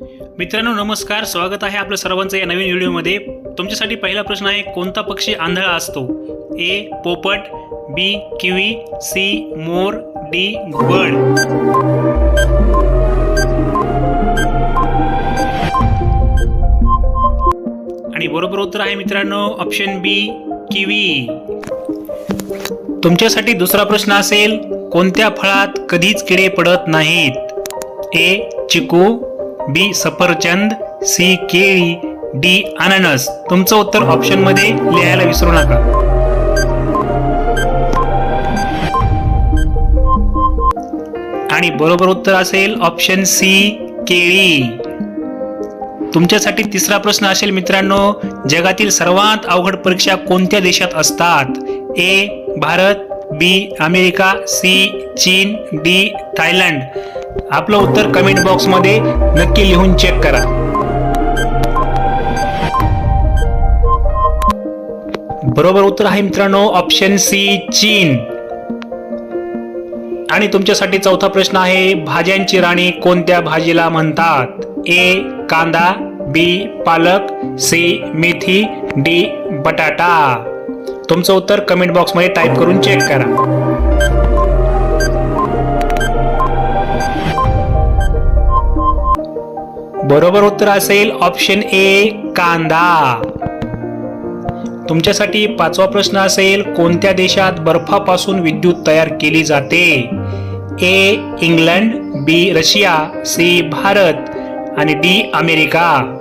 मित्रांनो नमस्कार, स्वागत आहे आपल्या सर्वांचं या नवीन व्हिडिओमध्ये। तुमच्यासाठी पहिला प्रश्न आहे, कोणता पक्षी आंधळा असतो? ए पोपट, बी किवी, सी मोर, डी बर्ड। आणि बरोबर उत्तर आहे मित्रांनो ऑप्शन बी किवी। तुमच्यासाठी दुसरा प्रश्न असेल, कोणत्या फळात कधीच किडे पडत नाहीत? ए चिकू, बी सफरचंद, सी केळी, डी अननस। तुमचं उत्तर ऑप्शन मध्ये लिहायला विसरू नका। आणि बरोबर उत्तर असेल ऑप्शन सी केळी। तुमच्यासाठी तिसरा प्रश्न असेल मित्रांनो, जगातील सर्वात अवघड परीक्षा कोणत्या देशात असतात? ए भारत, बी अमेरिका, सी चीन, डी थायलंड। आपलं उत्तर कमेंट बॉक्स मध्ये नक्की लिहून चेक करा। बरोबर उत्तर आहे मित्रांनो ऑप्शन सी चीन। आणि तुमच्यासाठी चौथा प्रश्न आहे, भाज्यांची राणी कोणत्या भाजीला म्हणतात? ए कांदा, बी पालक, सी मेथी, डी बटाटा। तुमचं उत्तर कमेंट बॉक्स मध्ये टाइप करून चेक करा। बरोबर उत्तर असेल ऑप्शन ए कांदा। तुमच्यासाठी पाचवा प्रश्न असेल, कोणत्या देशात बर्फापासून विद्युत तयार केली जाते? ए इंग्लंड, बी रशिया, सी भारत आणि डी अमेरिका।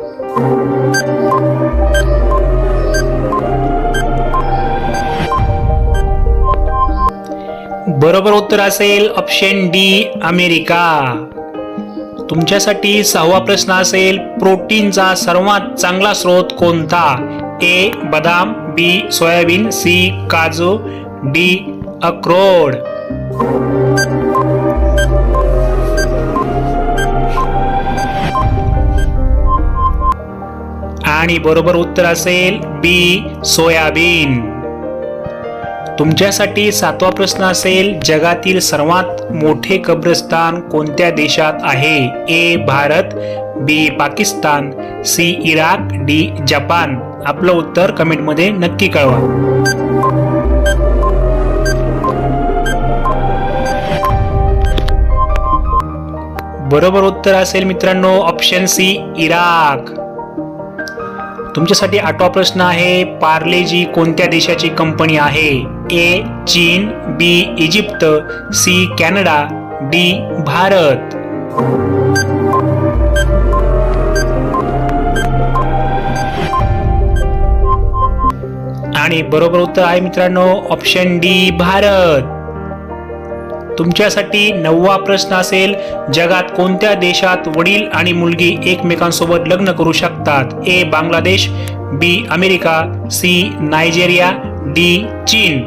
बरोबर उत्तर असेल ऑप्शन डी अमेरिका। तुमच्यासाठी सहावा प्रश्न असेल, प्रोटीनचा सर्वात चांगला स्रोत कोणता? ए बदाम, बी सोयाबीन, सी काजू, डी अक्रोड। आणि बरोबर उत्तर असेल बी सोयाबीन। तुमच्यासाठी सातवा प्रश्न असेल, जगातील सर्वात मोठे कब्रस्तान कोणत्या देशात आहे? A Bharat, B Pakistan, C Iraq, D Japan. आपलं उत्तर कमेंट मध्ये नक्की कळवा। बरोबर उत्तर असेल मित्रांनो ऑप्शन सी इराक। तुमच्यासाठी आठवा प्रश्न आहे, पार्लेजी कोणत्या देशाची कंपनी आहे? ए चीन, B Egypt, C Canada, D Bharat. आणि बरोबर उत्तर आहे मित्रांनो ऑप्शन डी भारत। तुमच्यासाठी नववा प्रश्न असेल, जगात कोणत्या देशात वडील आणि मुलगी एकमेकांसोबत लग्न करू शकतात? ए बांगलादेश, बी अमेरिका, सी नायजेरिया, डी चीन।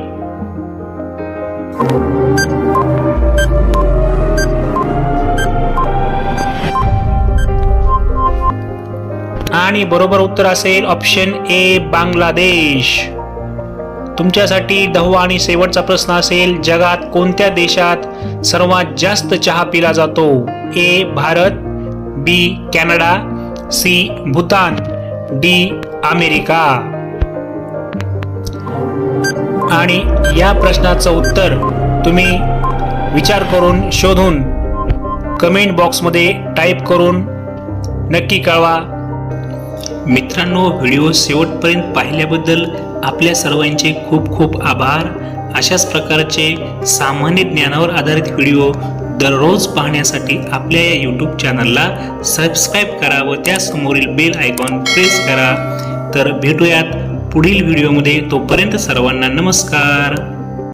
आणि बरोबर उत्तर असेल ऑप्शन ए बांगलादेश। तुमच्यासाठी 10वा आणि शेवटचा प्रश्न असेल, जगात कोणत्या देशात सर्वात जास्त चहा पिला जातो? A Bharat, B Canada, C Bhutan, D America. आणि या प्रश्नाचं उत्तर तुम्ही विचार करून शोधून कमेंट बॉक्स मध्ये टाइप करून नक्की कळवा। मित्रांनो, व्हिडिओ शेवटपर्यंत पाहिल्याबद्दल आपल्या सर्वांचे खूप खूप आभार। अशाच प्रकारचे सामान्य ज्ञानावर आधारित व्हिडिओ दररोज पाहण्यासाठी आपल्या या यूट्यूब चॅनलला सबस्क्राईब करा व त्यासमोरील बेल आयकॉन प्रेस करा। तर भेटूयात पुढील व्हिडिओमध्ये, तोपर्यंत सर्वांना नमस्कार।